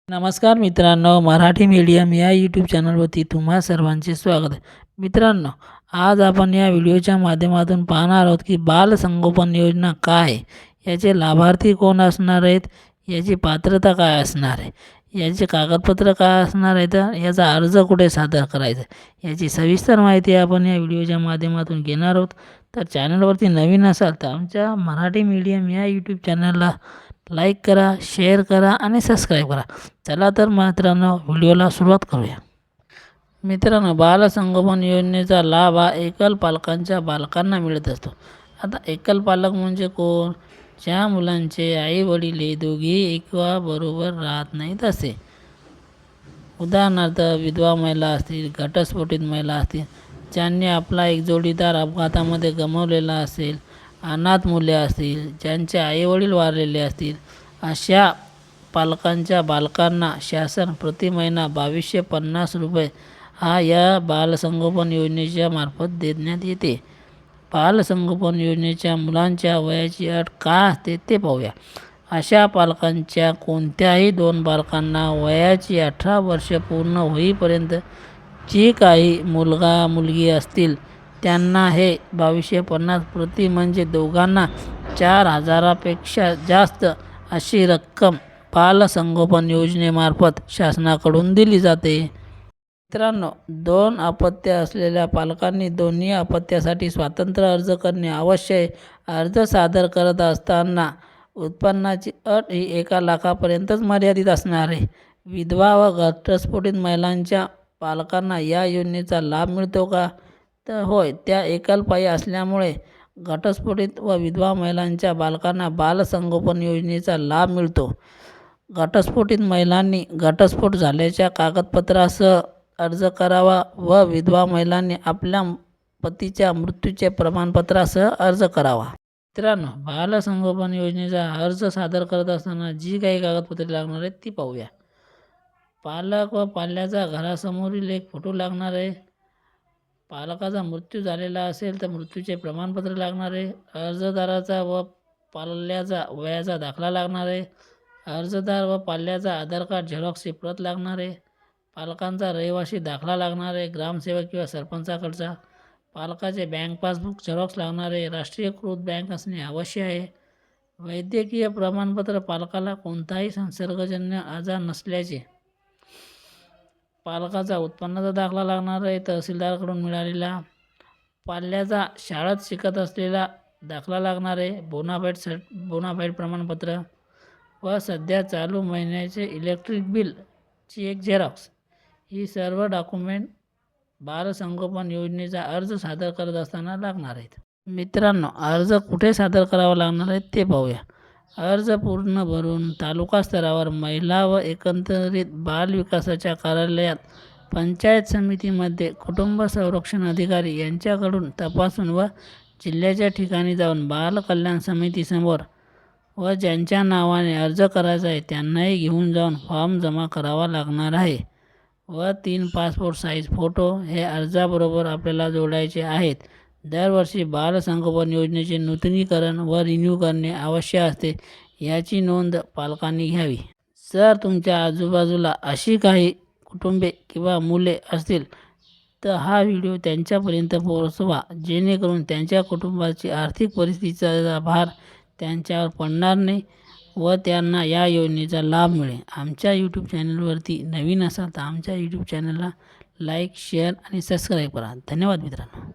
नमस्कार मित्रांनो, मराठी मीडियम या यूट्यूब चॅनलवरती तुम्हा सर्वांचे स्वागत आहे. मित्रांनो, आज आपण या व्हिडिओच्या माध्यमातून पाहणार आहोत की बालसंगोपन योजना काय आहे, याचे लाभार्थी कोण असणार आहेत, याची पात्रता काय असणार आहे, याचे कागदपत्र काय असणार आहेत, याचा अर्ज कुठे सादर करायचा, याची सविस्तर माहिती आपण या व्हिडिओच्या माध्यमातून घेणार आहोत. तर चॅनलवरती नवीन असाल तर आमच्या मराठी मीडियम या यूट्यूब चॅनलला लाईक करा, शेअर करा आणि सबस्क्राईब करा. चला तर मित्रांनो, व्हिडिओला सुरुवात करूया. मित्रांनो, बालसंगोपन योजनेचा लाभ हा एकल पालकांच्या बालकांना मिळत असतो. आता एकल पालक म्हणजे कोण? ज्या मुलांचे आई वडील हे दोघेही एकबरोबर राहत नाहीत असे. उदाहरणार्थ विधवा महिला असतील, घटस्फोटित महिला असतील, ज्यांनी आपला एक जोडीदार अपघातामध्ये गमावलेला असेल, अनाथ मुले असतील, ज्यांचे आईवडील वारलेले असतील, अशा पालकांच्या बालकांना शासन प्रति महिना 2250 रुपये हा या बालसंगोपन योजनेच्या मार्फत देण्यात येते. बालसंगोपन योजनेच्या मुलांच्या वयाची अट काय असते ते पाहूया. अशा पालकांच्या कोणत्याही 2 बालकांना वयाची 18 वर्ष पूर्ण होईपर्यंत जी काही मुलगा मुलगी असतील त्यांना हे 2250 प्रति म्हणजे दोघांना 4000पेक्षा जास्त अशी रक्कम बालसंगोपन योजनेमार्फत शासनाकडून दिली जाते. मित्रांनो, 2 अपत्य असलेल्या पालकांनी दोन्ही अपत्यासाठी स्वतंत्र अर्ज करणे आवश्यक आहे. अर्ज सादर करत असताना उत्पन्नाची अट ही 1 लाखापर्यंतच मर्यादित असणार आहे. विधवा व घटस्फोटित महिलांच्या पालकांना या योजनेचा लाभ मिळतो का? तर होय, त्या एकलपायी असल्यामुळे घटस्फोटित व विधवा महिलांच्या बालकांना बालसंगोपन योजनेचा लाभ मिळतो. घटस्फोटित महिलांनी घटस्फोट झाल्याच्या कागदपत्रासह अर्ज करावा व विधवा महिलांनी आपल्या पतीच्या मृत्यूचे प्रमाणपत्रासह अर्ज करावा. मित्रांनो, बालसंगोपन योजनेचा अर्ज सादर करत असताना जी काही कागदपत्रे लागणार आहेत ती पाहूया. पालक व पाल्याचा घरासमोरील एक फोटो लागणार आहे. पालकाचा मृत्यू झालेला असेल तर मृत्यूचे प्रमाणपत्र लागणार आहे. अर्जदाराचा व पाल्याचा वयाचा दाखला लागणार आहे. अर्जदार व पाल्याचा आधार कार्ड झेरॉक्सची प्रत लागणार आहे. पालकांचा रहिवासी दाखला लागणार आहे, ग्रामसेवक किंवा सरपंचाकडचा. पालकाचे बँक पासबुक झेरॉक्स लागणार आहे. राष्ट्रीयकृत बँक असणे आवश्यक आहे. वैद्यकीय प्रमाणपत्र पालकाला कोणताही संसर्गजन्य आजार नसल्याचे. पालकाचा उत्पन्नाचा दाखला लागणार आहे, तहसीलदाराकडून मिळालेला. पाल्याचा शाळेत शिकत असलेला दाखला लागणार आहे, बोनाफाईड प्रमाणपत्र व सध्या चालू महिन्याचे इलेक्ट्रिक बिलची एक झेरॉक्स. ही सर्व डॉक्युमेंट बालसंगोपन योजनेचा अर्ज सादर करत असताना लागणार आहेत. मित्रांनो, अर्ज कुठे सादर करावा लागणार आहे ते पाहूया. अर्ज पूर्ण भरून तालुका स्तरावर महिला व एकत्रित बाल विकासाच्या कार्यालयात, पंचायत समितीमध्ये कुटुंब संरक्षण अधिकारी यांच्याकडून तपासून व जिल्ह्याच्या ठिकाणी जाऊन बाल कल्याण समितीसमोर व ज्यांच्या नावाने अर्ज करायचा आहे त्यांनाही घेऊन जाऊन फॉर्म जमा करावा लागणार आहे. व 3 पासपोर्ट साईज फोटो हे अर्जाबरोबर आपल्याला जोडायचे आहेत. दरवर्षी बालसंगोपन योजनेचे नूतनीकरण व रिन्यू करणे आवश्यक असते, याची नोंद पालकांनी घ्यावी. जर तुमच्या आजूबाजूला अशी काही कुटुंबे किंवा मुले असतील तर हा व्हिडिओ त्यांच्यापर्यंत पोहोचवा, जेणेकरून त्यांच्या कुटुंबाची आर्थिक परिस्थितीचा भार त्यांच्यावर पडणार नाही व त्यांना या योजनेचा लाभ मिळेल. आमच्या यूट्यूब चॅनलवरती नवीन असाल तर आमच्या यूट्यूब चॅनलला लाईक, शेअर आणि सबस्क्राईब करा. धन्यवाद मित्रांनो.